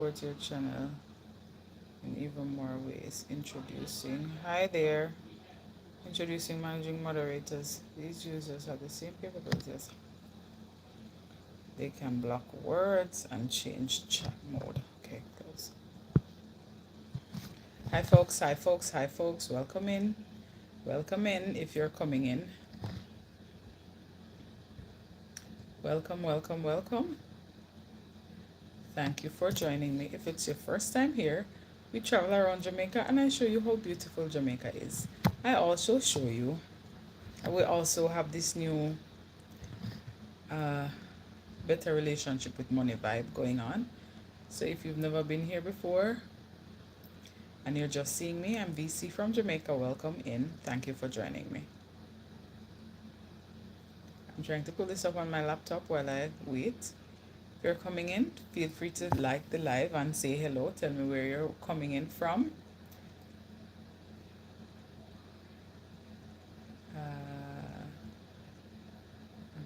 support your channel in even more ways. Introducing, hi there, introducing managing moderators. These users have the same capabilities. They can block words and change chat mode. Okay, close. Hi folks, hi folks, hi folks. Welcome in. Welcome in if you're coming in. Welcome, welcome, welcome. Thank you for joining me. If it's your first time here, we travel around Jamaica and I show you how beautiful Jamaica is. I also show you, we also have this new uh, better relationship with money vibe going on. So if you've never been here before and you're just seeing me, I'm VC from Jamaica. Welcome in. Thank you for joining me. I'm trying to pull this up on my laptop while I wait. If you're coming in, feel free to like the live and say hello. Tell me where you're coming in from. I'm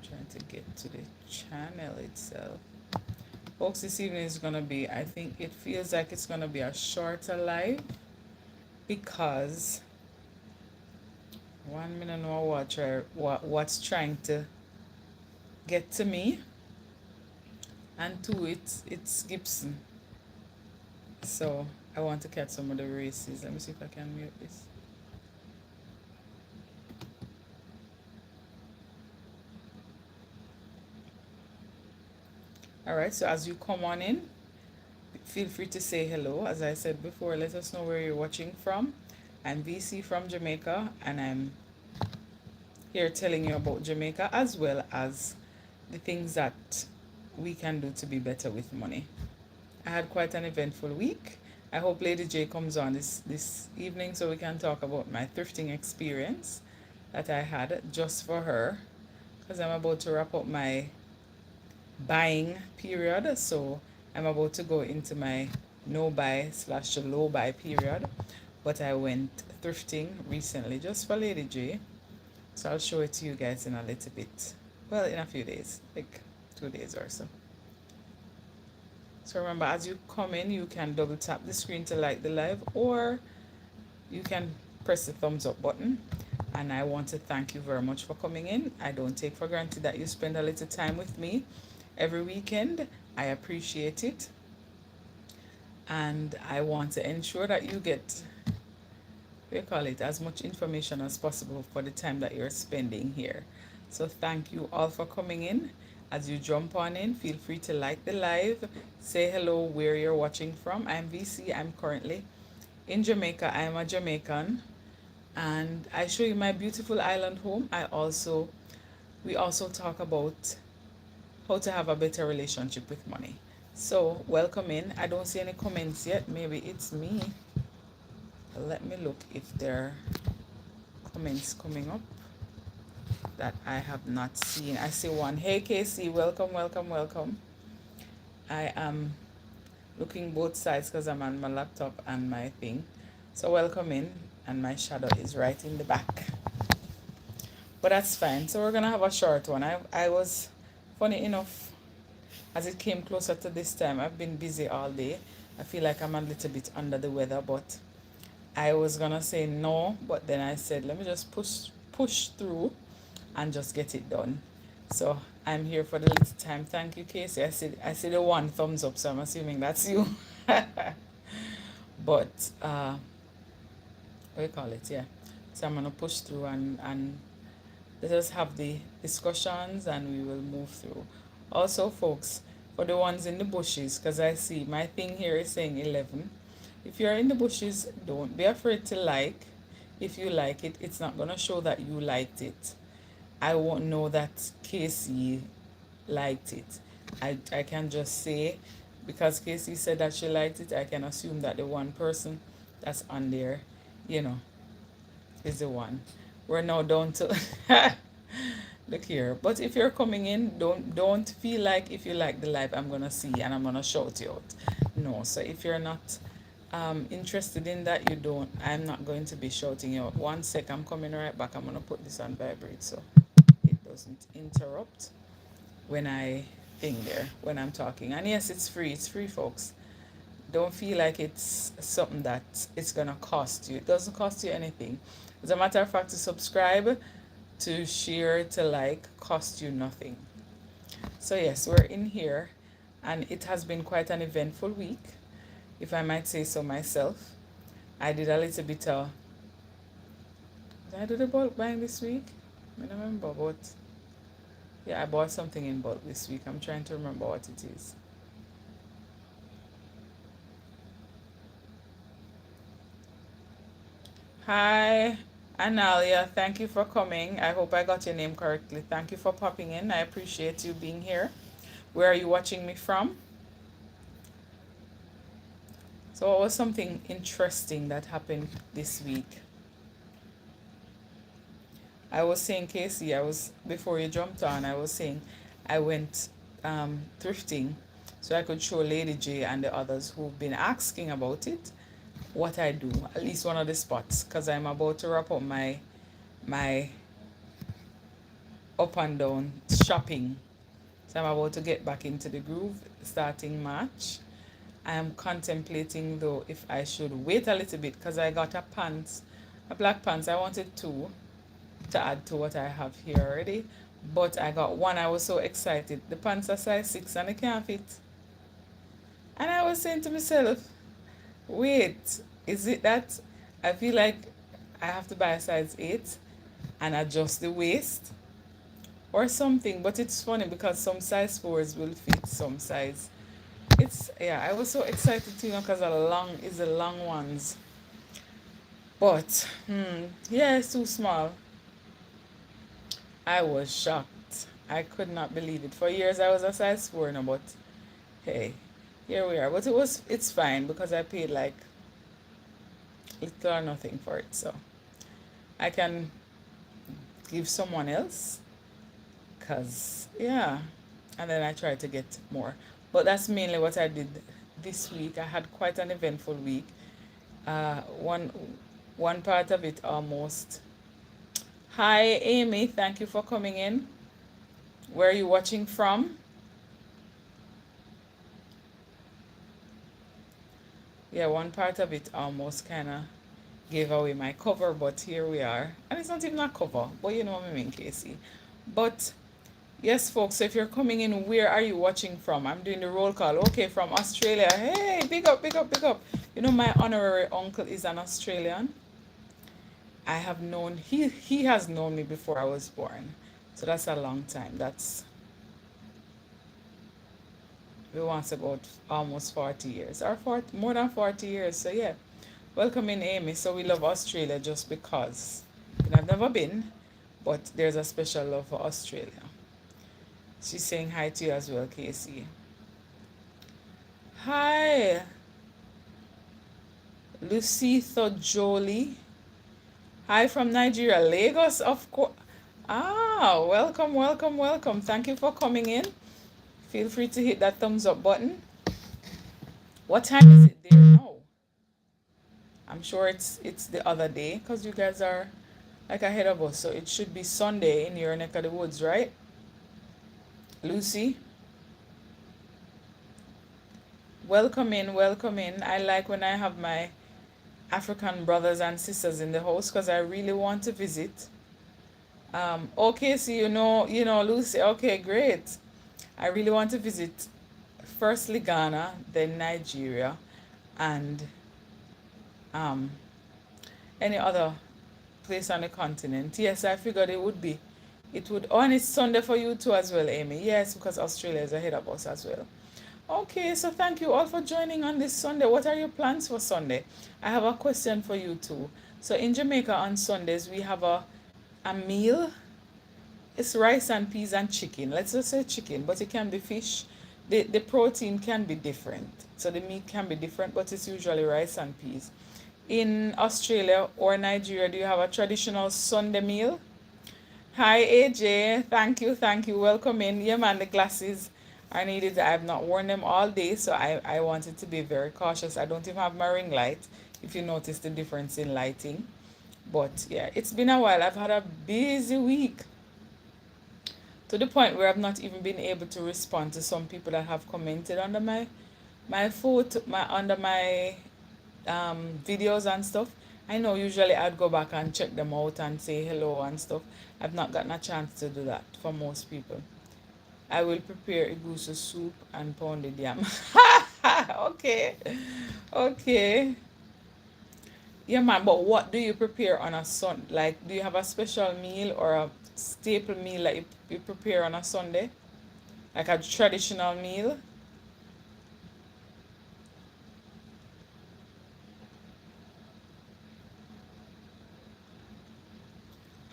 trying to get to the channel itself. Folks, this evening is going to be, I think it feels like it's going to be a shorter live because one minute no watcher what's trying to get to me, and two, it's Gibson. So I want to catch some of the races. Let me see if I can mute this. All right, so as you come on in, feel free to say hello. As I said before, let us know where you're watching from. I'm VC from Jamaica, and I'm here telling you about Jamaica as well as the things that we can do to be better with money. I had quite an eventful week. I hope Lady J comes on this evening so we can talk about my thrifting experience that I had just for her, because I'm about to wrap up my buying period. So I'm about to go into my no buy slash low buy period. But I went thrifting recently just for Lady J. So I'll show it to you guys in a little bit. Well, in a few days, like 2 days or so. So remember, as you come in, you can double tap the screen to like the live, or you can press the thumbs up button. And I want to thank you very much for coming in. I don't take for granted that you spend a little time with me every weekend. I appreciate it. And I want to ensure that you get, we call it, as much information as possible for the time that you're spending here. So thank you all for coming in. As you jump on in, feel free to like the live, say hello where you're watching from. I'm VC. I'm currently in Jamaica. I'm a Jamaican, and I show you my beautiful island home. We also talk about how to have a better relationship with money. So welcome in. I don't see any comments yet. Maybe it's me. Let me look if there are comments coming up that I have not seen. I see one. Hey Casey, welcome, welcome, welcome. I am looking both sides because I'm on my laptop and my thing. So welcome in, and my shadow is right in the back. But that's fine. So we're gonna have a short one. I was, funny enough, as it came closer to this time, I've been busy all day. I feel like I'm a little bit under the weather, but I was gonna say no, but then I said let me just push through and just get it done. So I'm here for the little time. Thank you, Casey. I see the one thumbs up, so I'm assuming that's you. But what do you call it? Yeah. So I'm gonna push through and let us have the discussions and we will move through. Also, folks, for the ones in the bushes, because I see my thing here is saying 11. If you're in the bushes, don't be afraid to like. If you like it, it's not gonna show that you liked it. I won't know that Casey liked it. I can just say, because Casey said that she liked it, I can assume that the one person that's on there, you know, is the one. We're now down to look here. But if you're coming in, don't feel like if you like the live, I'm gonna see and I'm gonna shout you out. No. So if you're not interested in that, I'm not going to be shouting you out. One sec, I'm coming right back. I'm gonna put this on vibrate so it doesn't interrupt when I thing there when I'm talking. And yes, it's free, folks. don't feel like it's something that it's gonna cost you. It doesn't cost you anything. As a matter of fact, to subscribe, to share, to like, cost you nothing. So yes, we're in here, and it has been quite an eventful week, if I might say so myself. I did a little bit of. Did I do the bulk buying this week? I don't remember, but yeah, I bought something in bulk this week. I'm trying to remember what it is. Hi, Analia. Thank you for coming. I hope I got your name correctly. Thank you for popping in. I appreciate you being here. Where are you watching me from? So, what was something interesting that happened this week? I was saying, Casey, before you jumped on, I was saying I went thrifting so I could show Lady J and the others who've been asking about it what I do, at least one of the spots, because I'm about to wrap up my up and down shopping. So I'm about to get back into the groove starting March. I am contemplating though if I should wait a little bit because I got a black pants. I wanted two to add to what I have here already. But I got one. I was so excited. The pants are size 6 and they can't fit. And I was saying to myself, wait, is it that I feel like I have to buy a size 8 and adjust the waist or something? But it's funny because some size 4s will fit some size. It's, yeah, I was so excited to, because the long ones. But, yeah, it's too small. I was shocked. I could not believe it. For years I was a size 4 now, but hey, here we are. But it's fine because I paid like little or nothing for it. So I can give someone else because, yeah. And then I try to get more. But that's mainly what I did this week. I had quite an eventful week. Uh, one one part of it almost. Hi, Amy. Thank you for coming in. Where are you watching from? Yeah, one part of it almost kind of gave away my cover, but here we are. And it's not even a cover, but you know what I mean, Casey. But yes, folks, so if you're coming in, where are you watching from? I'm doing the roll call. Okay, from Australia. Hey, big up, big up, big up. You know, my honorary uncle is an Australian. I have known, he has known me before I was born. So that's a long time. We want about almost 40 years, or 40, more than 40 years. So yeah, welcome in, Amy. So we love Australia just because. And I've never been, but there's a special love for Australia. She's saying hi to you as well, Casey. Hi, Lucitha Jolie. Hi from Nigeria, Lagos, of course. Ah, welcome, welcome, welcome. Thank you for coming in. Feel free to hit that thumbs up button. What time is it there now? I'm sure it's the other day because you guys are like ahead of us. So it should be Sunday in your neck of the woods, right? Lucy, welcome in, welcome in. I like when I have my African brothers and sisters in the house because I really want to visit. Okay, so Lucy. Okay, great. I really want to visit firstly Ghana, then Nigeria, and um, any other place on the continent. Yes, I figured it would be. It would. Oh, and it's Sunday for you too as well, Amy. Yes, because Australia is ahead of us as well. Okay, so thank you all for joining on this Sunday. What are your plans for Sunday? I have a question for you too. So in Jamaica on Sundays we have a meal. It's rice and peas and chicken. Let's just say chicken, but it can be fish. The protein can be different. So the meat can be different, but it's usually rice and peas. In Australia or Nigeria, do you have a traditional Sunday meal? Hi AJ, thank you, thank you. Welcome in. Yeah man, the glasses are needed. I have not worn them all day, so I wanted to be very cautious. I don't even have my ring light, if you notice the difference in lighting. But yeah, it's been a while. I've had a busy week to the point where I've not even been able to respond to some people that have commented under my my photo, my under my videos and stuff. I know usually I'd go back and check them out and say hello and stuff. I've not gotten a chance to do that for most people. I will prepare igusu soup and pounded yam. Okay. Okay. Yeah, man, but what do you prepare on a Sun? Like, do you have a special meal or a staple meal that you prepare on a Sunday? Like a traditional meal?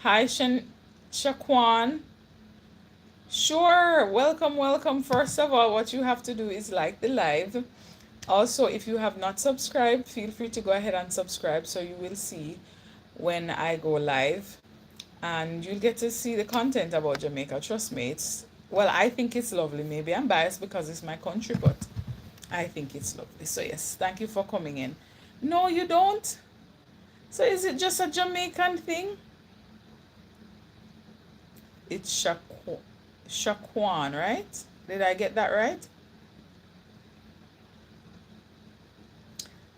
Hi, Shaquan. Sure. Welcome, welcome. First of all, what you have to do is like the live. Also, if you have not subscribed, feel free to go ahead and subscribe so you will see when I go live. And you'll get to see the content about Jamaica. Trust me, well, I think it's lovely. Maybe I'm biased because it's my country, but I think it's lovely. So yes, thank you for coming in. No, you don't. So is it just a Jamaican thing? It's Shaquan, right? Did I get that right?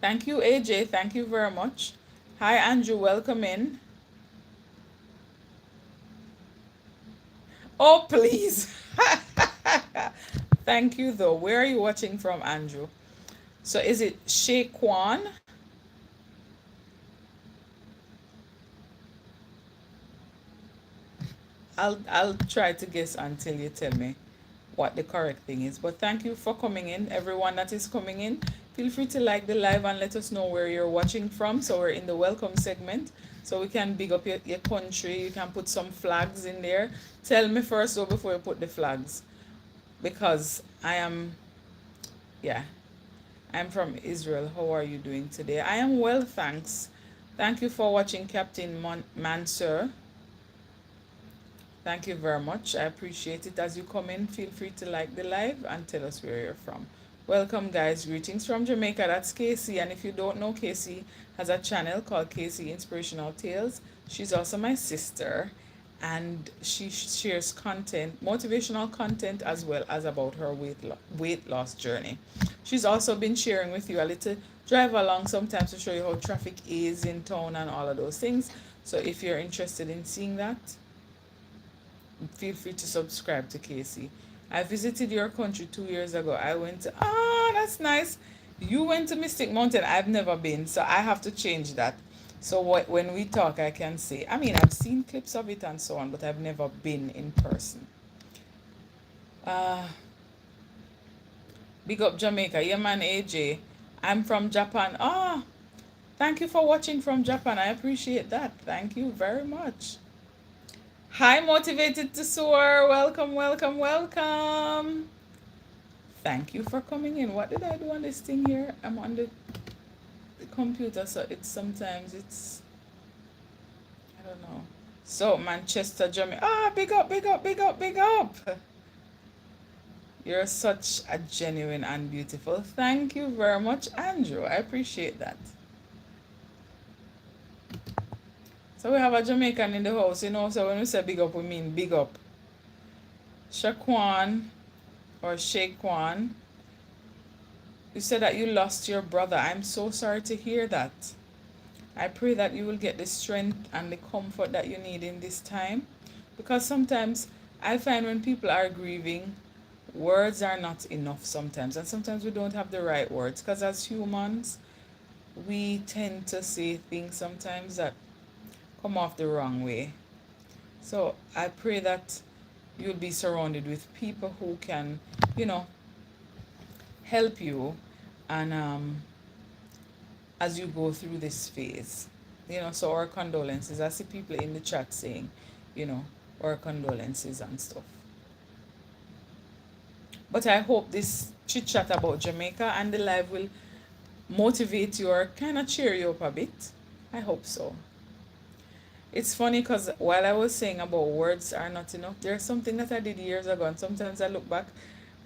Thank you, AJ. Thank you very much. Hi, Andrew. Welcome in. Oh, please. Thank you, though. Where are you watching from, Andrew? So is it Shaquan? I'll try to guess until you tell me what the correct thing is. But thank you for coming in. Everyone that is coming in, feel free to like the live and let us know where you're watching from. So we're in the welcome segment. So we can big up your country. You can put some flags in there. Tell me first though before you put the flags. Because yeah, I'm from Israel. How are you doing today? I am well, thanks. Thank you for watching, Captain Mansur. Thank you very much. I appreciate it. As you come in, feel free to like the live and tell us where you're from. Welcome, guys. Greetings from Jamaica. That's Casey. And if you don't know, Casey has a channel called Casey Inspirational Tales. She's also my sister. And she shares content, motivational content, as well as about her weight loss journey. She's also been sharing with you a little drive along sometimes to show you how traffic is in town and all of those things. So if you're interested in seeing that, feel free to subscribe to Casey. I visited your country 2 years ago. I went to, that's nice. You went to Mystic Mountain. I've never been, so I have to change that. So when we talk, I can say, I mean, I've seen clips of it and so on, but I've never been in person. Uh, Big up Jamaica. Yeah, man, AJ. I'm from Japan. Thank you for watching from Japan. I appreciate that. Thank you very much. Hi, Motivated to Soar. Welcome, welcome, welcome. Thank you for coming in. What did I do on this thing here? I'm on the computer, so sometimes I don't know. So, Manchester, Jamaica. Big up, big up, big up, big up. You're such a genuine and beautiful. Thank you very much, Andrew. I appreciate that. So we have a Jamaican in the house, so when we say big up, we mean big up. Shaquan or Shaquan, you said that you lost your brother. I'm so sorry to hear that. I pray that you will get the strength and the comfort that you need in this time. Because sometimes I find when people are grieving, words are not enough sometimes. And sometimes we don't have the right words. Because as humans, we tend to say things sometimes that come off the wrong way. So I pray that you'll be surrounded with people who can, help you and as you go through this phase. So our condolences. I see people in the chat saying, our condolences and stuff. But I hope this chit chat about Jamaica and the live will motivate you or kind of cheer you up a bit. I hope so. It's funny because while I was saying about words are not enough, there's something that I did years ago, and sometimes I look back,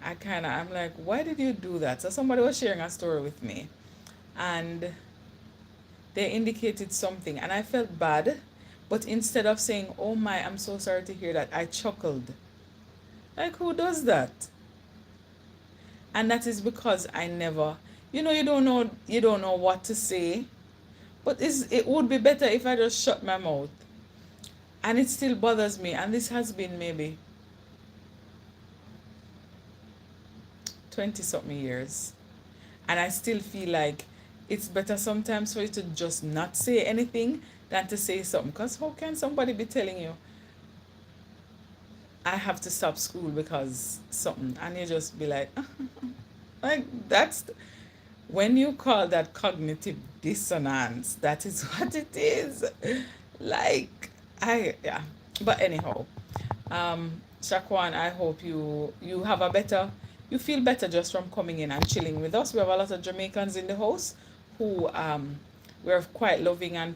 I'm like, why did you do that? So somebody was sharing a story with me, and they indicated something, and I felt bad, but instead of saying, oh my, I'm so sorry to hear that, I chuckled. Like, who does that? And that is because I never, you don't know what to say. But it would be better if I just shut my mouth. And it still bothers me. And this has been maybe 20 something years. And I still feel like it's better sometimes for you to just not say anything than to say something. Because how can somebody be telling you, I have to stop school because something, and you just be like, like that's when you call that cognitive dissonance, that is what it is. Like, yeah. But anyhow, Shaquan, I hope you have a better, you feel better just from coming in and chilling with us. We have a lot of Jamaicans in the house who we're quite loving and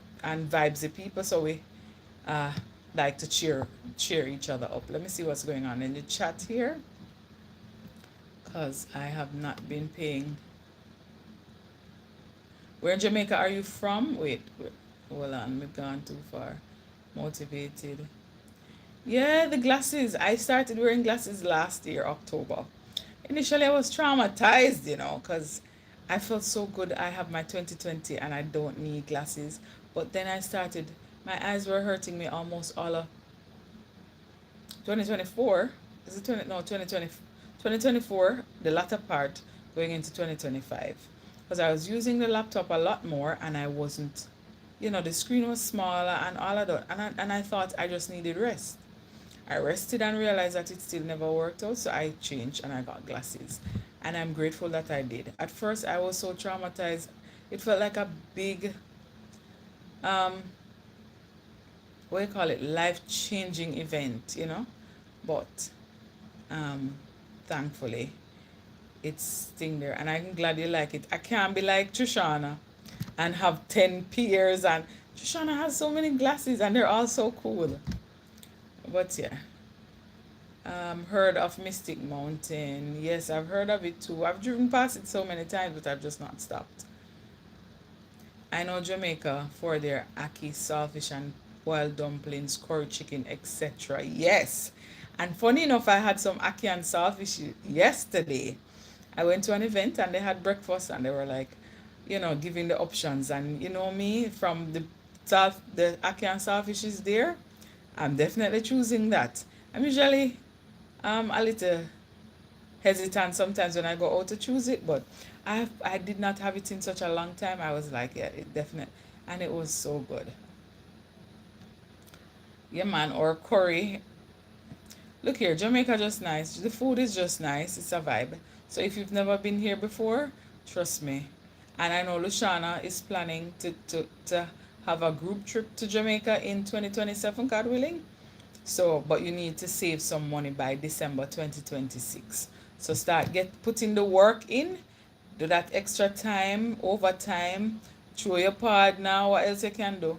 vibesy people, so we uh like to cheer each other up. Let me see what's going on in the chat here, because I have not been paying. Where in Jamaica are you from? Wait, hold on, we've gone too far. Motivated. Yeah, the glasses. I started wearing glasses last year, October. Initially, I was traumatized, because I felt so good. I have my 2020 and I don't need glasses. But then I started, my eyes were hurting me almost all of 2024. Is it 20? No, 2020, 2024, the latter part going into 2025. Because I was using the laptop a lot more and I wasn't, the screen was smaller and all of that. And I thought I just needed rest. I rested and realized that it still never worked out, so I changed and I got glasses. And I'm grateful that I did. At first, I was so traumatized. It felt like a big, um, what do you call it, life-changing event. But um, thankfully, it's still there. And I'm glad you like it. I can't be like Trishana and have 10 peers. And Trishana has so many glasses and they're all so cool. But yeah. Heard of Mystic Mountain. Yes, I've heard of it too. I've driven past it so many times, but I've just not stopped. I know Jamaica for their ackee, saltfish, and boiled dumplings, curry chicken, etc. Yes. And funny enough, I had some ackee and saltfish yesterday. I went to an event and they had breakfast and they were like, giving the options. And you know me, from the ackee and saltfish is there, I'm definitely choosing that. I'm usually a little hesitant sometimes when I go out to choose it, but I did not have it in such a long time. I was like, yeah, it definitely, and it was so good. Yeah, man, or curry. Look here, Jamaica just nice. The food is just nice. It's a vibe. So if you've never been here before, trust me. And I know Luciana is planning to have a group trip to Jamaica in 2027, God willing. So, but you need to save some money by December 2026. So putting the work in, do that extra time, overtime, throw your partner, what else you can do?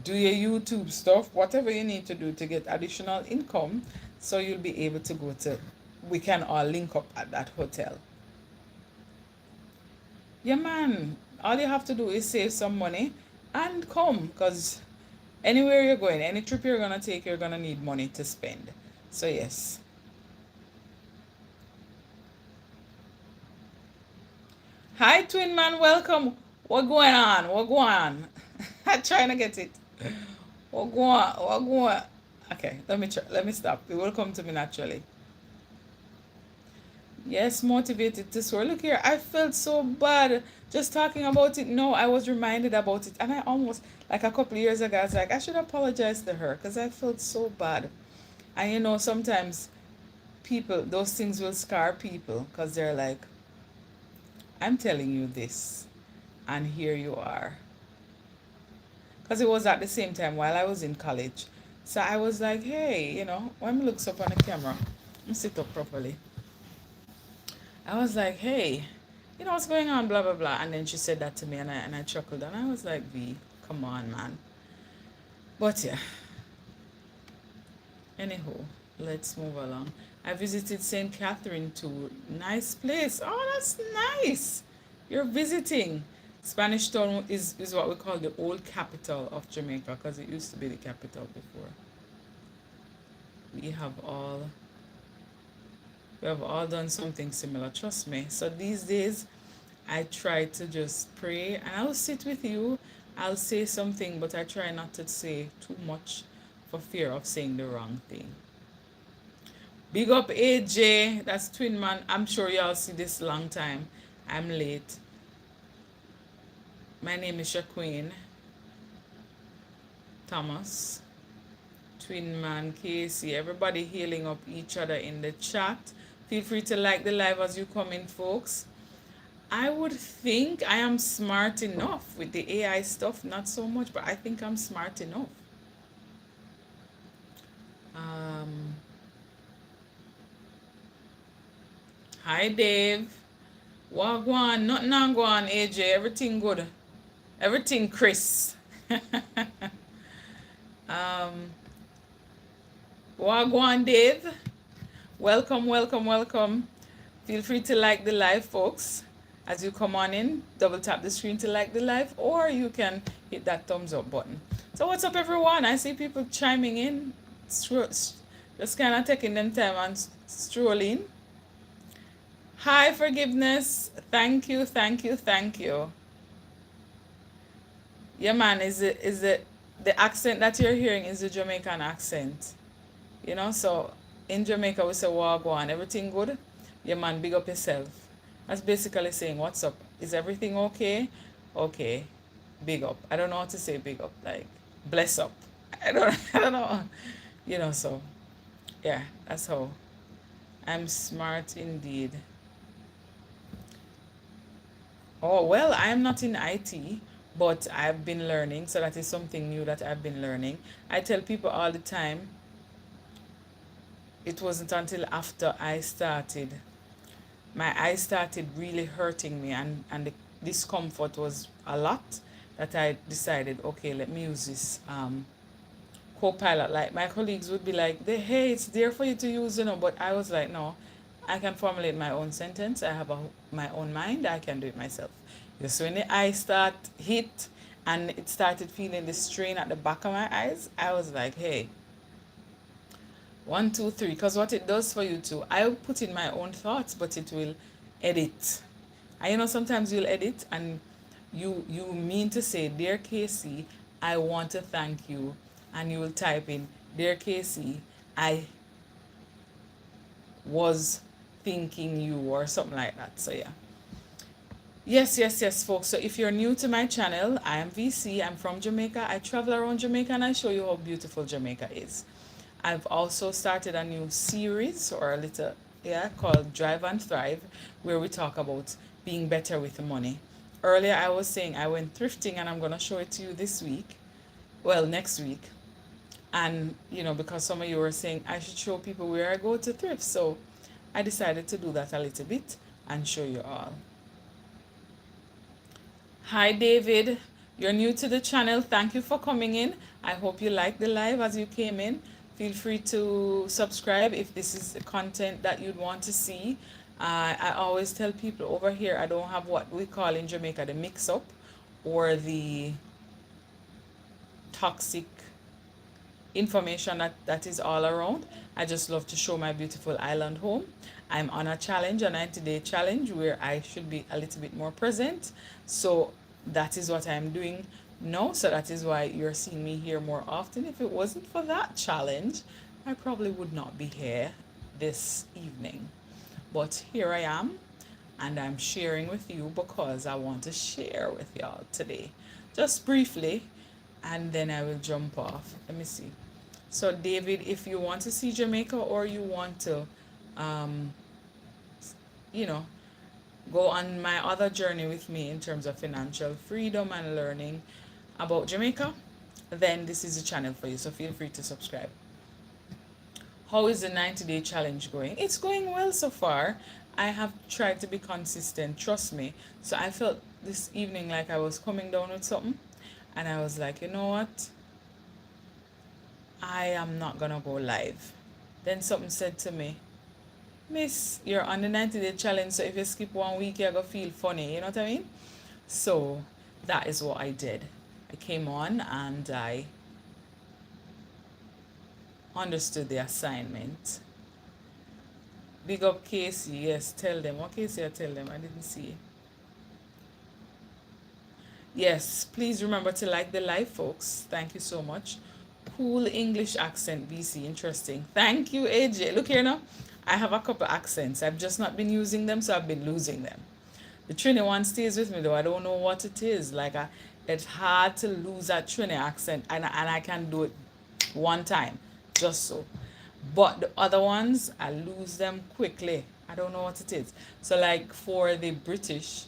Do your YouTube stuff, whatever you need to do to get additional income, so you'll be able to we can all link up at that hotel. Yeah, man, all you have to do is save some money and come, because anywhere you're going, any trip you're going to take, you're going to need money to spend. So, yes. Hi, twin man, welcome. What going on? What going on? I'm trying to get it. What going on? What going on? Okay, let me try. Let me stop. It will come to me naturally. Yes, motivated to soar. Look here, I felt so bad just talking about it. No, I was reminded about it, and I almost, like a couple of years ago, I was like, I should apologize to her because I felt so bad. And sometimes people, those things will scar people because they're like, I'm telling you this, and here you are. Because it was at the same time while I was in college. So I was like, hey, when me looks up on the camera, I'm sit up properly. I was like, hey, what's going on, blah, blah, blah. And then she said that to me, and I chuckled, and I was like, V, come on, man. But yeah. Anywho, let's move along. I visited St. Catherine too. Nice place. Oh, that's nice. You're visiting. Spanish Town is what we call the old capital of Jamaica, because it used to be the capital before. We have all We have all done something similar, trust me. So these days, I try to just pray and I'll sit with you. I'll say something, but I try not to say too much for fear of saying the wrong thing. Big up AJ, that's Twin Man. I'm sure y'all see this long time. I'm late. My name is Shaqueen Thomas. Twin Man Casey. Everybody healing up each other in the chat. Feel free to like the live as you come in, folks. I would think I am smart enough with the AI stuff, not so much, but I think I'm smart enough. Um, Hi Dave. Wagwan, nothing on go on, AJ. Everything good. Everything Chris. um, Wagwan Dave. Welcome, welcome, welcome. Feel free to like the live, folks. As you come on in, double tap the screen to like the live, or you can hit that thumbs up button. So what's up, everyone? I see people chiming in, just kind of taking them time and strolling. Hi, forgiveness. Thank you, thank you, thank you. Yeah, man, is it the accent that you're hearing is the Jamaican accent? You know, so in Jamaica we say wagwan, everything good? Yeah, man, big up yourself. That's basically saying what's up. Is everything okay? Okay, big up. I don't know how to say big up, like bless up. I don't I don't know. You know, so yeah, that's how. I'm smart indeed. Oh, well, I'm not in IT, but I've been learning, so that is something new that I've been learning. I tell people all the time, it wasn't until after my eyes started really hurting me, and the discomfort was a lot, that I decided, okay, let me use this Copilot. Like my colleagues would be like, hey, it's there for you to use, but I was like, no, I can formulate my own sentence. I have my own mind. I can do it myself. Just when the eye start hit and it started feeling the strain at the back of my eyes, I was like, hey, 1, 2, 3. Because what it does for you too, I put in my own thoughts, but it will edit. And sometimes you'll edit and you mean to say, dear Casey, I want to thank you. And you will type in, dear Casey, I was thinking you, or something like that. So yeah. Yes, yes, yes, folks. So if you're new to my channel, I am VC. I'm from Jamaica. I travel around Jamaica and I show you how beautiful Jamaica is. I've also started a new series, or a little, yeah, called Drive and Thrive, where we talk about being better with money. Earlier, I was saying I went thrifting, and I'm going to show it to you this week. Well, next week. And, because some of you were saying I should show people where I go to thrift. So I decided to do that a little bit and show you all. Hi, David. You're new to the channel. Thank you for coming in. I hope you liked the live as you came in. Feel free to subscribe if this is the content that you'd want to see. I always tell people over here, I don't have what we call in Jamaica the mix-up or the toxic information that is all around. I just love to show my beautiful island home. I'm on a challenge, a 90-day challenge, where I should be a little bit more present. So that is what I'm doing now. So that is why you're seeing me here more often. If it wasn't for that challenge, I probably would not be here this evening. But here I am, and I'm sharing with you because I want to share with y'all today. Just briefly, and then I will jump off. Let me see. So David, if you want to see Jamaica, or you want to you know go on my other journey with me in terms of financial freedom and learning about Jamaica, then this is the channel for you. So feel free to subscribe. How is the 90-day challenge going? It's going well so far. I have tried to be consistent, trust me. So I felt this evening like I was coming down with something, and I was like, you know what? I am not gonna go live. Then something said to me, Miss, you're on the 90-day challenge, so if you skip 1 week, you're gonna feel funny, you know what I mean? So that is what I did. I came on and I understood the assignment. Big up Casey. Yes, tell them. What Casey I tell them? I didn't see. Yes, please remember to like the live, folks. Thank you so much. Cool English accent, VC. Interesting. Thank you, AJ. Look here now. I have a couple accents. I've just not been using them, so I've been losing them. The Trini one stays with me though. I don't know what it is. It's hard to lose that Trini accent, and I can do it one time, just so. But the other ones, I lose them quickly. I don't know what it is. So like for the British,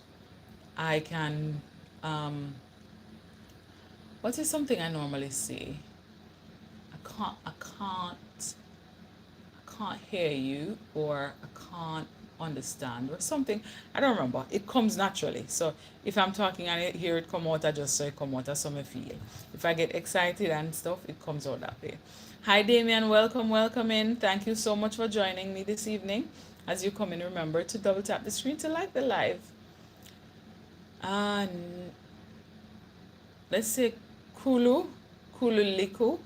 I can what is something I normally say? I can't hear you, or I can't understand, or something. I don't remember. It comes naturally. So if I'm talking and I hear it come out, I just say it come out as some I feel. If I get excited and stuff, it comes out that way. Hi Damien, welcome in. Thank you so much for joining me this evening. As you come in, remember to double tap the screen to like the live. And let's say Kululiku.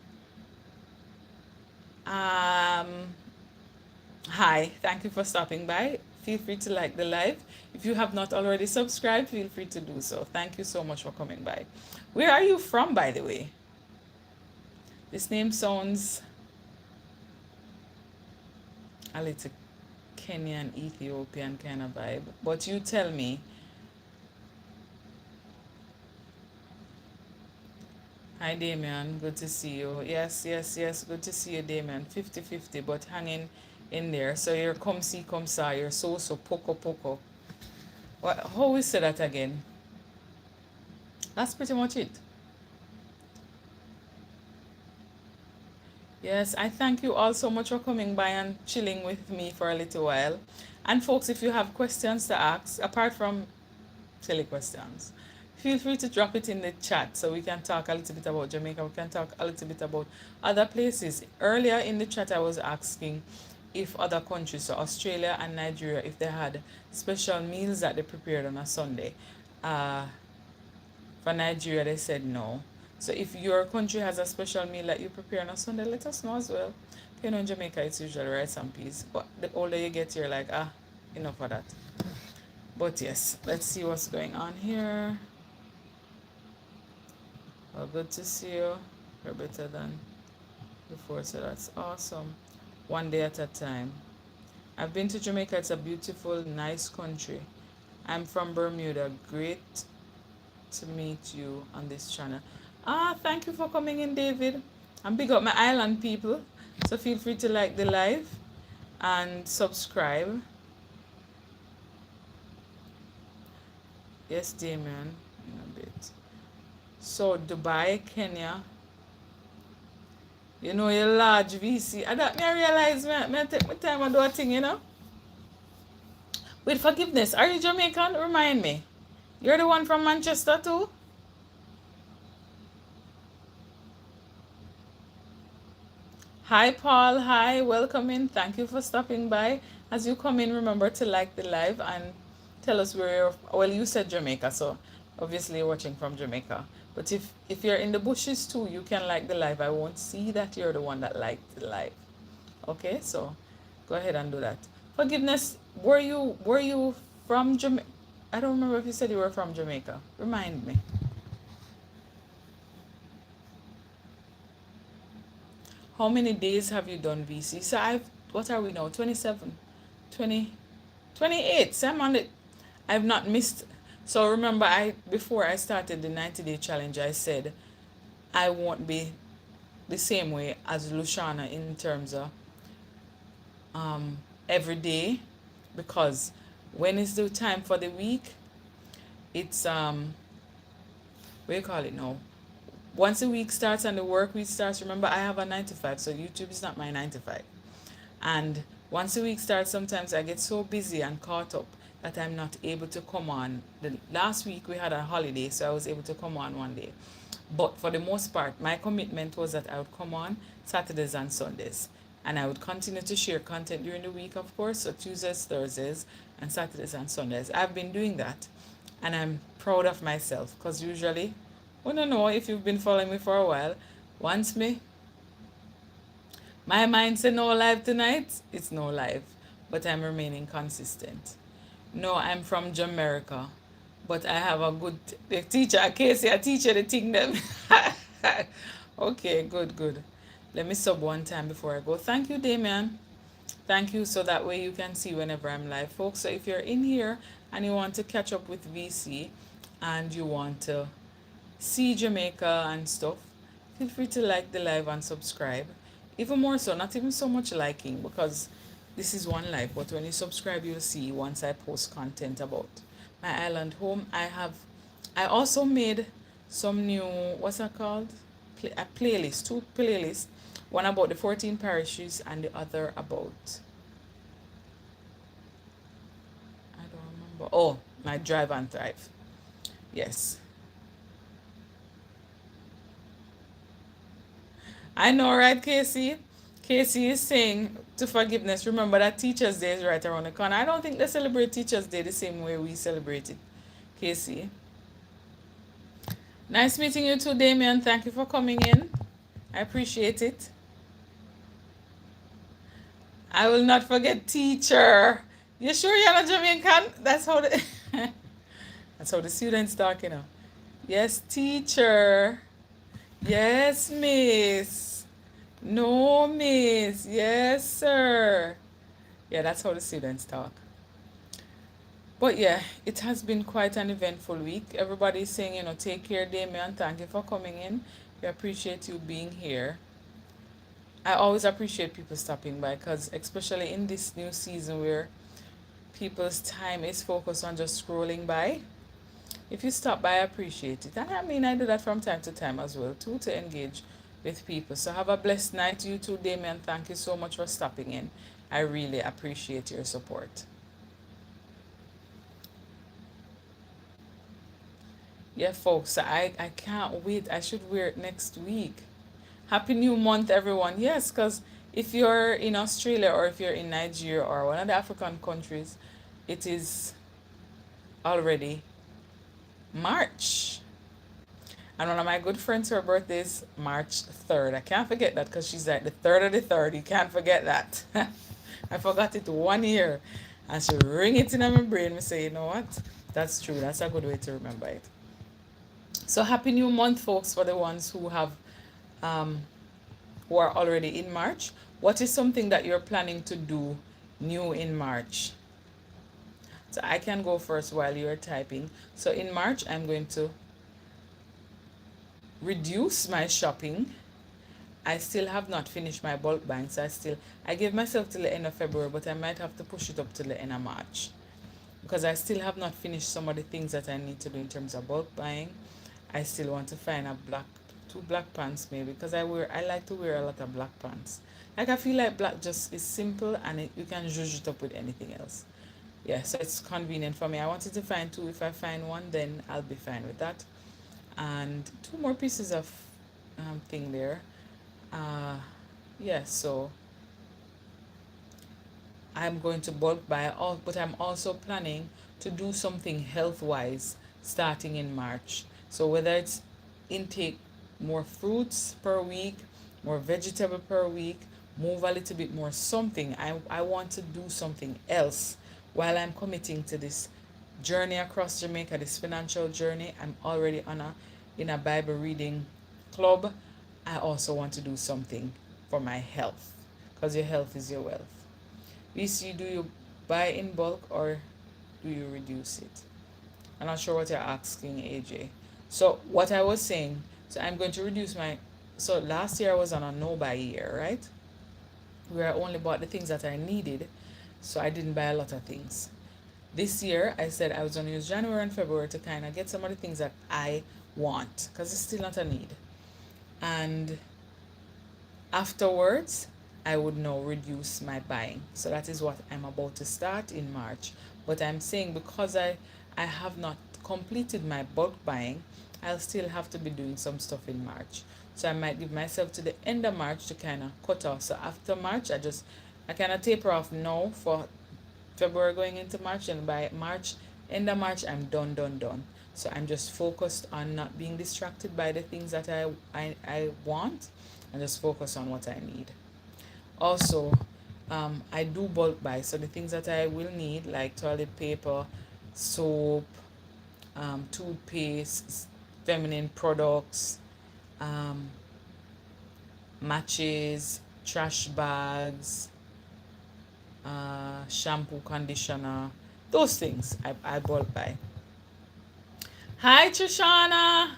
Hi, thank you for stopping by. Feel free to like the live. If you have not already subscribed, feel free to do so. Thank you so much for coming by. Where are you from, by the way? This name sounds a little Kenyan, Ethiopian kind of vibe. But you tell me. Hi Damien, good to see you. Yes, good to see you, Damien. 50-50, but hanging in there. So you're come see, come saw, you're so poco. What, how we say that again? That's pretty much it. Yes, I thank you all so much for coming by and chilling with me for a little while. And folks, if you have questions to ask, apart from silly questions, feel free to drop it in the chat so we can talk a little bit about Jamaica. We can talk a little bit about other places. Earlier in the chat, I was asking if other countries, so Australia and Nigeria, if they had special meals that they prepared on a Sunday. For Nigeria, they said no. So if your country has a special meal that you prepare on a Sunday, let us know as well. You know, in Jamaica, it's usually rice and peas. But the older you get, you're like, enough of that. But yes, let's see what's going on here. Well, good to see you. You're better than before, so that's awesome. One day at a time. I've been to Jamaica. It's a beautiful, nice country. I'm from Bermuda. Great to meet you on this channel. Thank you for coming in, David. And big up my island people. So feel free to like the live and subscribe. Yes, Damien, in a bit. So Dubai, Kenya. You know, you're large VC. I don't realize I take my time and do a thing, you know. With forgiveness, are you Jamaican? Remind me. You're the one from Manchester too? Hi Paul, hi, welcome in. Thank you for stopping by. As you come in, remember to like the live and tell us where you're. Well, you said Jamaica, so obviously you're watching from Jamaica. But if you're in the bushes too, you can like the live. I won't see that you're the one that liked the live. Okay, so go ahead and do that. Forgiveness, were you from Jamaica? I don't remember if you said you were from Jamaica. Remind me. How many days have you done VC? So what are we now? 27, 20, 28. So I'm on it. I've not missed. So remember, before I started the 90-day challenge, I said I won't be the same way as Luciana in terms of every day, because when is the time for the week, it's what do you call it now? Once the week starts and the work week starts, remember I have a 9 to 5, so YouTube is not my 9 to 5. And once the week starts, sometimes I get so busy and caught up that I'm not able to come on. The last week we had a holiday, so I was able to come on one day. But for the most part, my commitment was that I would come on Saturdays and Sundays. And I would continue to share content during the week, of course, so Tuesdays, Thursdays, and Saturdays and Sundays. I've been doing that, and I'm proud of myself, because usually, I don't know if you've been following me for a while, once my mind say no live tonight, it's no live. but I'm remaining consistent. No, I'm from Jamaica, but I have a good the teacher. Casey, a teacher, the thing them. Okay, good, good. Let me sub one time before I go. Thank you, Damien. Thank you. So that way you can see whenever I'm live, folks. So if you're in here and you want to catch up with VC and you want to see Jamaica and stuff, feel free to like the live and subscribe. Even more so, not even so much liking because this is one live, but when you subscribe, you'll see once I post content about my island home. I also made some new, what's that called? A playlist, two playlists. One about the 14 parishes and the other about, I don't remember. Oh, my Drive and Thrive. Yes. I know, right, Casey? Casey is saying to forgiveness. Remember that Teachers' Day is right around the corner. I don't think they celebrate Teachers' Day the same way we celebrate it, Casey. Nice meeting you too, Damien. Thank you for coming in. I appreciate it. I will not forget teacher. You sure you're not Jamaican? That's how the that's how the students talk, you know. Yes, teacher. Yes, miss. No, miss. Yes, sir. Yeah, that's how the students talk. But yeah, it has been quite an eventful week. Everybody's saying, take care, Damien. Thank you for coming in. We appreciate you being here. I always appreciate people stopping by because, especially in this new season where people's time is focused on just scrolling by, if you stop by, I appreciate it. And I mean, I do that from time to time as well, too, to engage with people. So have a blessed night, you too, Damien. Thank you so much for stopping in. I really appreciate your support. Yeah, folks, I can't wait. I should wear it next week. Happy New Month, everyone. Yes, because if you're in Australia or if you're in Nigeria or one of the African countries, it is already March. And one of my good friends, her birthday is March 3rd. I can't forget that because she's like the 3rd of the 3rd. You can't forget that. I forgot it 1 year. And she ring it in my brain and say, you know what? That's true. That's a good way to remember it. So happy new month, folks, for the ones um, who are already in March. What is something that you're planning to do new in March? So I can go first while you're typing. So in March, I'm going to reduce my shopping. I still have not finished my bulk buying, so I gave myself till the end of February, but I might have to push it up till the end of March because I still have not finished some of the things that I need to do in terms of bulk buying. I still want to find two black pants maybe because I like to wear a lot of black pants. Like I feel like black just is simple and you can zhuzh it up with anything else. Yeah, so it's convenient for me. I wanted to find two. If I find one, then I'll be fine with that. And two more pieces of thing there. Uh, yeah, so I'm going to bulk buy all, but I'm also planning to do something health wise starting in March. So whether it's intake more fruits per week, more vegetable per week, move a little bit more something. I want to do something else while I'm committing to this journey across Jamaica, this financial journey. I'm already in a Bible reading club. I also want to do something for my health because your health is your wealth. VC, do you buy in bulk or do you reduce it? I'm not sure what you're asking, AJ. So what I was saying, so I'm going to reduce so last year I was on a no buy year, right? Where I only bought the things that I needed, so I didn't buy a lot of things. This year I said I was going to use January and February to kind of get some of the things that I want because it's still not a need. And afterwards, I would now reduce my buying. So that is what I'm about to start in March. But I'm saying because I have not completed my bulk buying, I'll still have to be doing some stuff in March. So I might give myself to the end of March to kind of cut off. So after March, I kind of taper off now for February going into March, and by March, end of March, I'm done. So I'm just focused on not being distracted by the things that I want and just focus on what I need. Also, I do bulk buy. So the things that I will need, like toilet paper, soap, toothpaste, feminine products, um, matches, trash bags, shampoo, conditioner, those things I bulk buy. Hi, Trishana.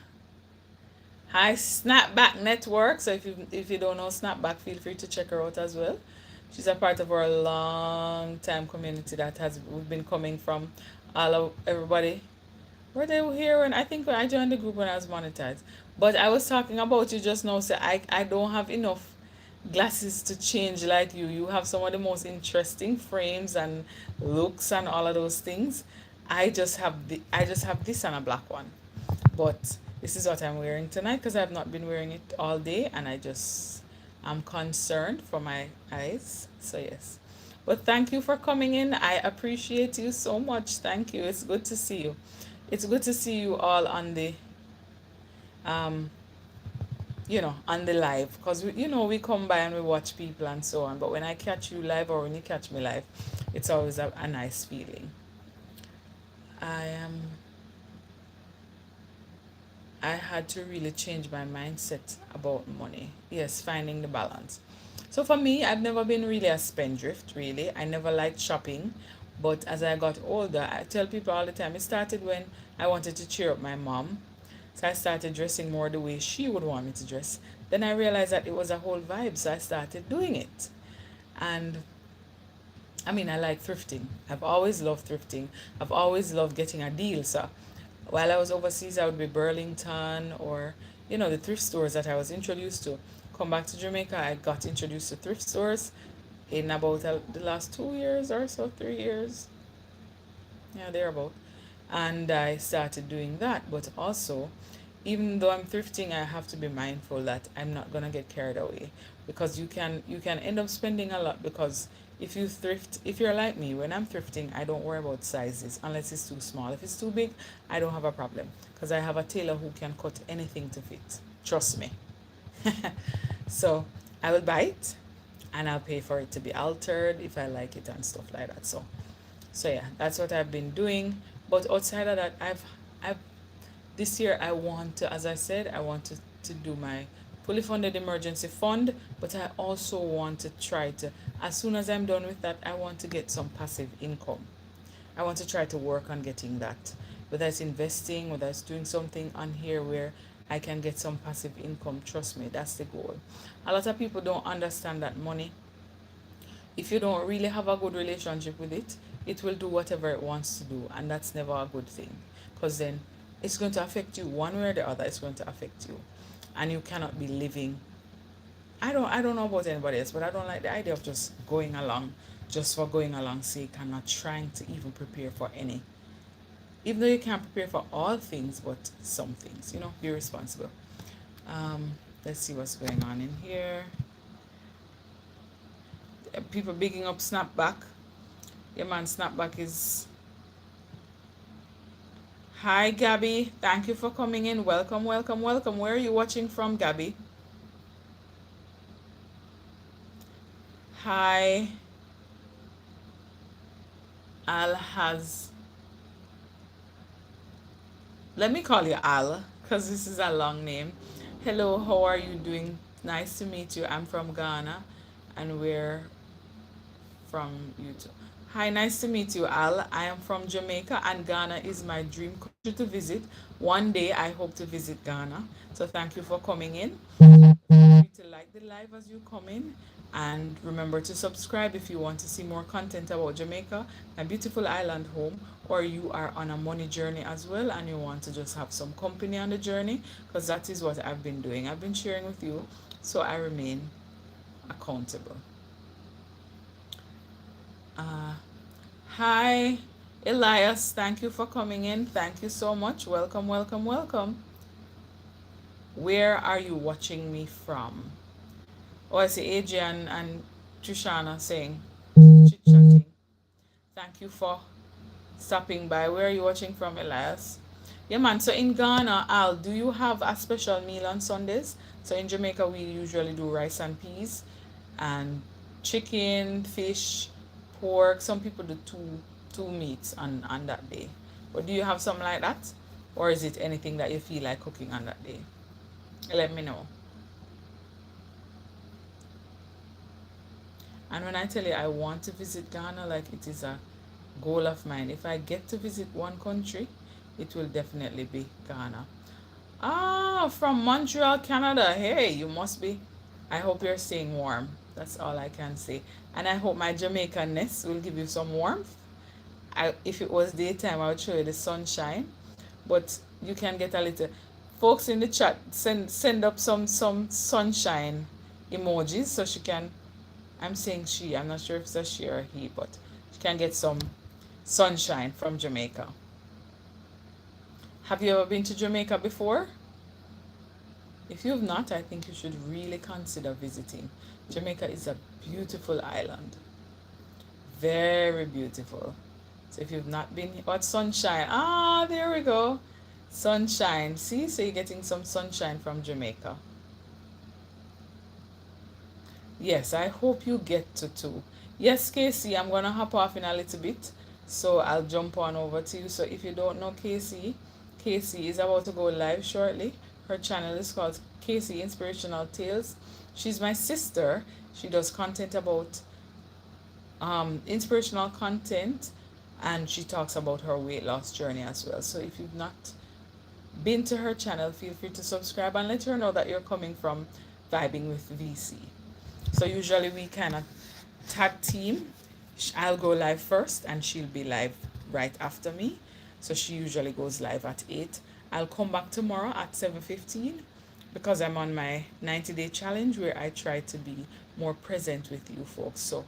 Hi, Snapback Network. So if you don't know Snapback, feel free to check her out as well. She's a part of our long time community that has we've been coming from all of everybody. Were they here when I think when I joined the group when I was monetized. But I was talking about you just now, so I don't have enough glasses to change like you. You have some of the most interesting frames and looks and all of those things. I just have this and a black one. But this is what I'm wearing tonight because I've not been wearing it all day and I'm concerned for my eyes. So yes. But thank you for coming in. I appreciate you so much. Thank you. It's good to see you. It's good to see you all on the um on the live because we come by and we watch people and so on. But when I catch you live or when you catch me live, it's always a nice feeling. I am I had to really change my mindset about money. Yes, finding the balance. So for me, I've never been really a spendthrift, really. I never liked shopping. But as I got older, I tell people all the time, it started when I wanted to cheer up my mom. So I started dressing more the way she would want me to dress. Then I realized that it was a whole vibe, so I started doing it. And I mean, I like thrifting. I've always loved thrifting. I've always loved getting a deal. So while I was overseas, I would be Burlington or, the thrift stores that I was introduced to. Come back to Jamaica, I got introduced to thrift stores in about the last 2 years or so, 3 years. Yeah, thereabout. And I started doing that. But also, even though I'm thrifting, I have to be mindful that I'm not gonna get carried away because you can end up spending a lot because if you're like me, when I'm thrifting, I don't worry about sizes unless it's too small. If it's too big, I don't have a problem because I have a tailor who can cut anything to fit. Trust me. So I will buy it and I'll pay for it to be altered if I like it and stuff like that. So yeah, that's what I've been doing. But outside of that, I've this year I want to, as I said, I want to do my fully funded emergency fund, but I also want to try to, as soon as I'm done with that, I want to get some passive income. I want to try to work on getting that, whether it's investing, whether it's doing something on here where I can get some passive income. Trust me, that's the goal. A lot of people don't understand that money, if you don't really have a good relationship with it, it will do whatever it wants to do, and that's never a good thing. Because then it's going to affect you one way or the other. It's going to affect you, and you cannot be living. I don't know about anybody else, but I don't like the idea of just going along, just for going along sake, and not trying to even prepare for any. Even though you can't prepare for all things, but some things, be responsible. Um, let's see what's going on in here. People bigging up Snapback. Yeah, man, Snapback is. Hi, Gabby. Thank you for coming in. Welcome, welcome, welcome. Where are you watching from, Gabby? Hi, Al has. Let me call you Al because this is a long name. Hello, how are you doing? Nice to meet you. I'm from Ghana and we're from YouTube. Hi, nice to meet you, Al. I am from Jamaica and Ghana is my dream country to visit. One day I hope to visit Ghana. So thank you for coming in. Feel free to like the live as you come in and remember to subscribe if you want to see more content about Jamaica, a beautiful island home, or you are on a money journey as well and you want to just have some company on the journey because that is what I've been doing. I've been sharing with you so I remain accountable. Uh, Hi, Elias. Thank you for coming in. Thank you so much. Welcome, welcome, welcome. Where are you watching me from? Oh, I see Adrian and Trishana saying, chit chatting. Thank you for stopping by. Where are you watching from, Elias? Yeah, man. So in Ghana, Al, do you have a special meal on Sundays? So in Jamaica, we usually do rice and peas and chicken, fish, pork. Some people do two meats on that day. But do you have something like that? Or is it anything that you feel like cooking on that day? Let me know. And when I tell you I want to visit Ghana, like it is a goal of mine. If I get to visit one country, it will definitely be Ghana. Ah, from Montreal, Canada. Hey, you must be. I hope you're staying warm. That's all I can say. And I hope my Jamaicanness will give you some warmth. If it was daytime, I would show you the sunshine. But you can get a little. Folks in the chat, send up some sunshine emojis so she can. I'm saying she. I'm not sure if it's a she or a he, but she can get some sunshine from Jamaica. Have you ever been to Jamaica before? If you have not, I think you should really consider visiting. Jamaica is a beautiful island. Very beautiful. So if you've not been, what sunshine? Ah, there we go. Sunshine. See, so you're getting some sunshine from Jamaica. Yes, I hope you get to too. Yes, Casey, I'm gonna hop off in a little bit, so I'll jump on over to you. So if you don't know Casey, Casey is about to go live shortly. Her channel is called Casey Inspirational Tales. She's my sister. She does content about inspirational content, and she talks about her weight loss journey as well. So if you've not been to her channel, feel free to subscribe and let her know that you're coming from Vibing with VC. So usually we kind of tag team. I'll go live first and she'll be live right after me. So she usually goes live at 8. I'll come back tomorrow at 7:15 because I'm on my 90-day challenge where I try to be more present with you folks. So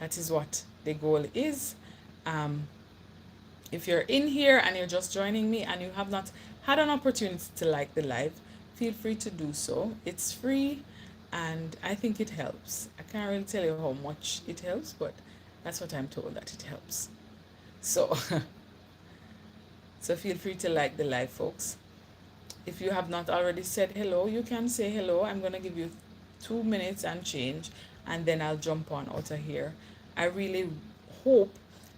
that is what the goal is. If you're in here and you're just joining me and you have not had an opportunity to like the live, feel free to do so. It's free and I think it helps. I can't really tell you how much it helps, but that's what I'm told, that it helps. So so feel free to like the live, folks. If you have not already said hello, you can say hello. I'm going to give you 2 minutes and change, and then I'll jump on out of here. I really hope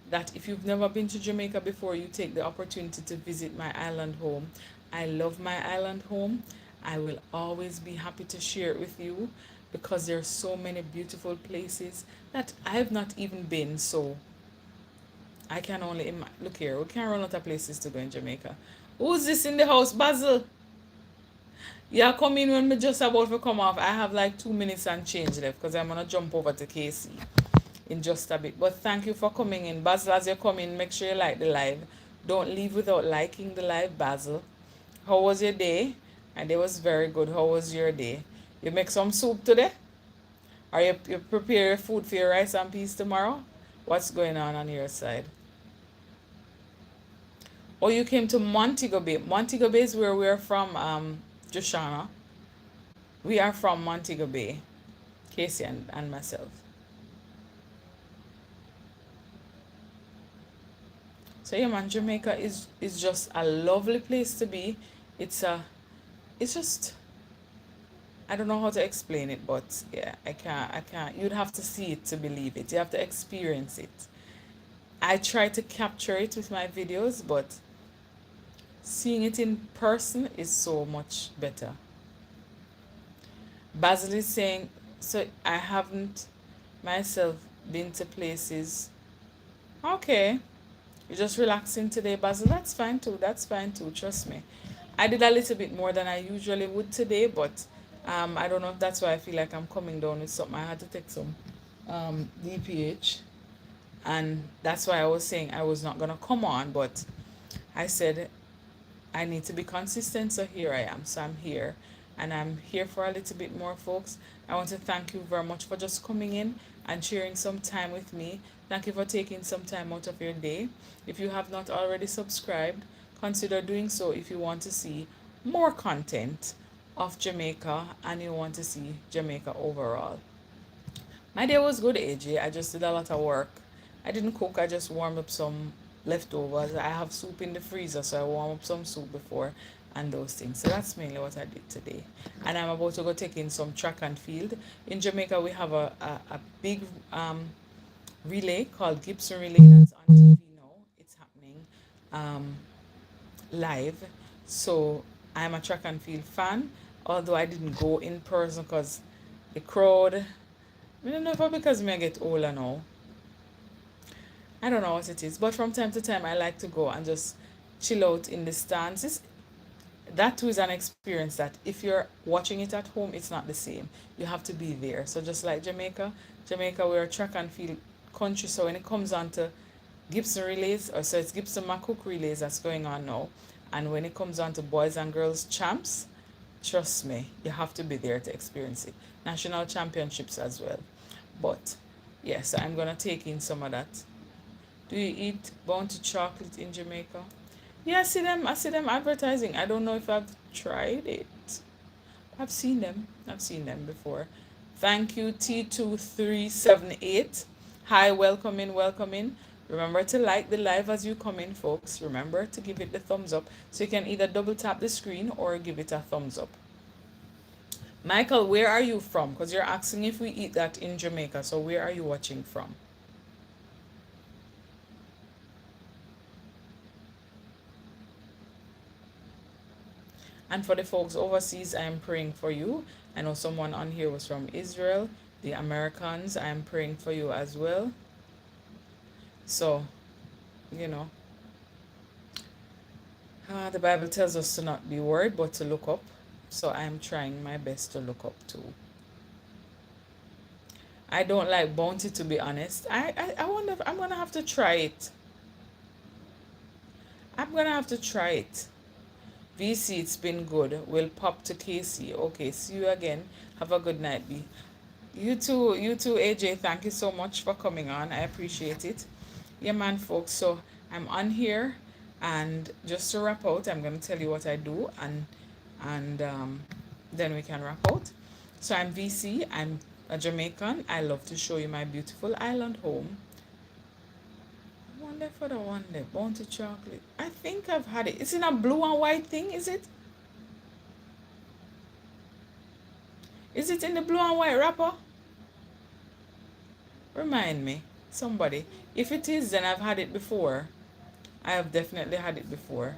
that if you've never been to Jamaica before, you take the opportunity to visit my island home. I love my island home. I will always be happy to share it with you because there are so many beautiful places that I've not even been. So I can only look here. We can't run out of places to go in Jamaica. Who's this in the house, Basil? Yeah, come in when me just about to come off. I have like 2 minutes and change left because I'm gonna jump over to Casey in just a bit. But thank you for coming in. Basil, as you come in, make sure you like the live. Don't leave without liking the live, Basil. How was your day? And it was very good. How was your day? You make some soup today? Or you prepare your food for your rice and peas tomorrow? What's going on your side? Oh, you came to Montego Bay. Montego Bay is where we're from, Joshana. We are from Montego Bay, Casey and myself. So yeah, man, Jamaica is just a lovely place to be. It's just, I don't know how to explain it, but yeah, I can't. You'd have to see it to believe it. You have to experience it. I try to capture it with my videos, but seeing it in person is so much better. Basil is saying, so I haven't myself been to places. Okay. You're just relaxing today, Basil. That's fine too. That's fine too. Trust me. I did a little bit more than I usually would today, but I don't know if that's why I feel like I'm coming down with something. I had to take some DPH, and that's why I was saying I was not gonna come on, but I said I need to be consistent, so here I am. So I'm here, and I'm here for a little bit more, folks. I want to thank you very much for just coming in and sharing some time with me. Thank you for taking some time out of your day. If you have not already subscribed, consider doing so if you want to see more content of Jamaica and you want to see Jamaica overall. My day was good, AJ. I just did a lot of work. I didn't cook, I just warmed up some leftovers. I have soup in the freezer, so I warm up some soup before and those things. So that's mainly what I did today. And I'm about to go take in some track and field. In Jamaica, we have a big relay called Gibson Relay that's on TV now. It's happening um, live. So I'm a track and field fan, although I didn't go in person because the crowd, I don't know if it's because me I get older now. I don't know what it is, but from time to time I like to go and just chill out in the stands. That too is an experience that if you're watching it at home, it's not the same. You have to be there. So just like Jamaica, we're a track and field country. So when it comes on to Gibson relays, or so it's Gibson McCook relays that's going on now. And when it comes on to boys and girls champs, trust me, you have to be there to experience it. National championships as well. But yes, I'm gonna take in some of that. Do you eat bounty chocolate in Jamaica? Yeah, I see them advertising. I don't know if I've tried it. I've seen them. I've seen them before. Thank you, T2378. Hi, welcome in, welcome in. Remember to like the live as you come in, folks. Remember to give it the thumbs up. So you can either double tap the screen or give it a thumbs up. Michael, where are you from? Because you're asking if we eat that in Jamaica. So where are you watching from? And for the folks overseas, I am praying for you. I know someone on here was from Israel. The Americans, I am praying for you as well. So, you know, the Bible tells us to not be worried, but to look up. So I am trying my best to look up too. I don't like bounty, to be honest. I wonder if I'm going to have to try it. I'm going to have to try it. VC, it's been good. We'll pop to Casey. Okay, see you again. Have a good night, B. You too, AJ. Thank you so much for coming on. I appreciate it. Yeah, man, folks. So I'm on here, and just to wrap out, I'm gonna tell you what I do, and then we can wrap out. So I'm VC. I'm a Jamaican. I love to show you my beautiful island home. Wonder for the one there, bounty chocolate. I think I've had it. It's in a blue and white thing, is it? Is it in the blue and white wrapper? Remind me, somebody. If it is, then I've had it before. I have definitely had it before.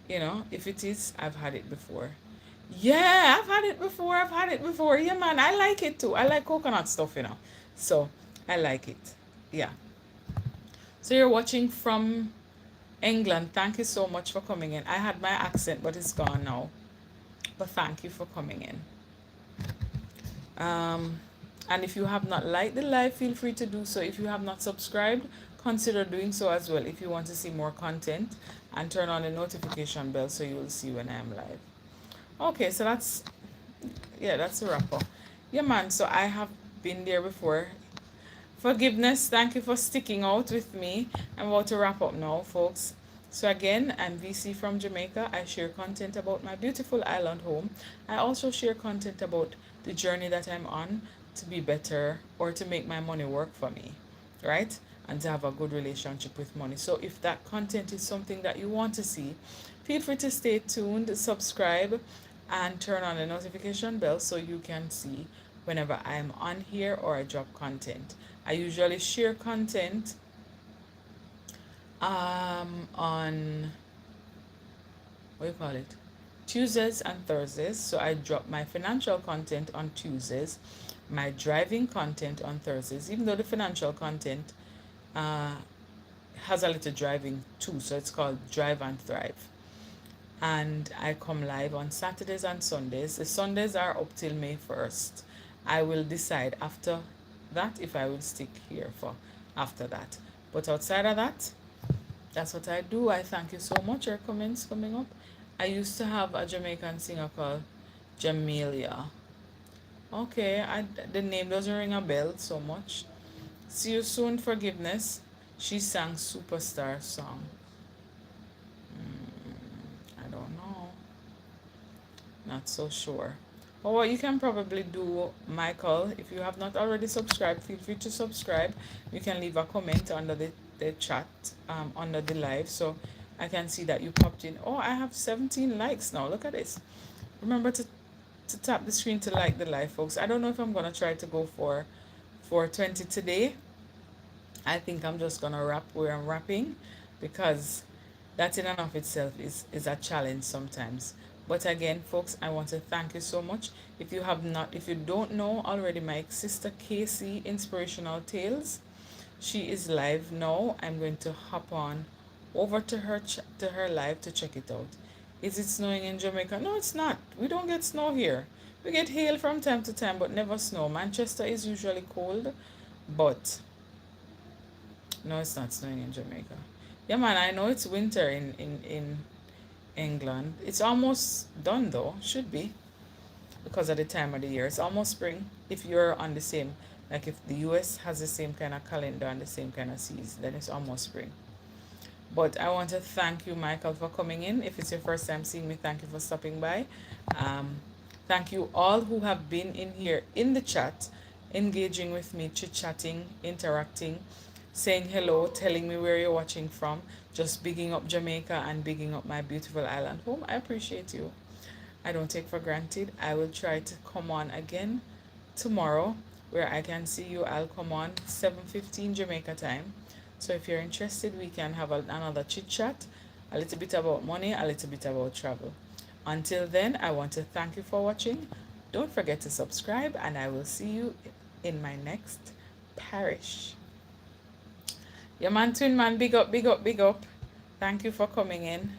You know, if it is, I've had it before. Yeah, I've had it before. I've had it before. Yeah, man, I like it too. I like coconut stuff, you know. So, I like it. Yeah. So you're watching from England. Thank you so much for coming in. I had my accent, but it's gone now. But thank you for coming in. And if you have not liked the live, feel free to do so. If you have not subscribed, consider doing so as well if you want to see more content, and turn on the notification bell so you will see when I am live. Okay, so that's a wrap up. Yeah, man, so I have been there before. Forgiveness, thank you for sticking out with me. I'm about to wrap up now, folks. So again, I'm VC from Jamaica. I share content about my beautiful island home. I also share content about the journey that I'm on to be better, or to make my money work for me, right? And to have a good relationship with money. So if that content is something that you want to see, feel free to stay tuned, subscribe, and turn on the notification bell so you can see whenever I'm on here or I drop content. I usually share content on, what do you call it, Tuesdays and Thursdays. So I drop my financial content on Tuesdays, my driving content on Thursdays, even though the financial content has a little driving too, so it's called Drive and Thrive. And I come live on Saturdays and Sundays. The Sundays are up till May 1st. I will decide after that if I will stick here for after that. But outside of that, that's what I do. I thank you so much. Your comments coming up. I used to have a Jamaican singer called Jamelia. Okay, the name doesn't ring a bell so much. See you soon, Forgiveness. She sang Superstar song. I don't know. Not so sure. But what you can probably do, Michael, if you have not already subscribed, feel free to subscribe. You can leave a comment under the chat, under the live. So I can see that you popped in. Oh, I have 17 likes now. Look at this. Remember to tap the screen to like the live, folks. I don't know if I'm gonna try to go for 420 today. I think I'm just gonna wrap where I'm wrapping, because that in and of itself is a challenge sometimes. But again, folks, I want to thank you so much. If you don't know already, my sister Casey Inspirational Tales, she is live now. I'm going to hop on over to her live to check it out. Is it snowing in Jamaica? No, it's not. We don't get snow here. We get hail from time to time, but never snow. Manchester is usually cold, but no, it's not snowing in Jamaica. Yeah, man, I know it's winter in England. It's almost done though, should be, because of the time of the year. It's almost spring. If you're on the same, like if the US has the same kind of calendar and the same kind of season, then it's almost spring. But I want to thank you, Michael, for coming in. If it's your first time seeing me, thank you for stopping by. Um, Thank you all who have been in here in the chat, engaging with me, chit chatting, interacting, saying hello, telling me where you're watching from, just bigging up Jamaica and bigging up my beautiful island home. I appreciate you. I don't take for granted. I will try to come on again tomorrow where I can see you. I'll come on 7:15 Jamaica time. So if you're interested, we can have another chit chat, a little bit about money, a little bit about travel. Until then, I want to thank you for watching. Don't forget to subscribe, and I will see you in my next parish. Yeah, man, twin man, big up, big up, big up. Thank you for coming in.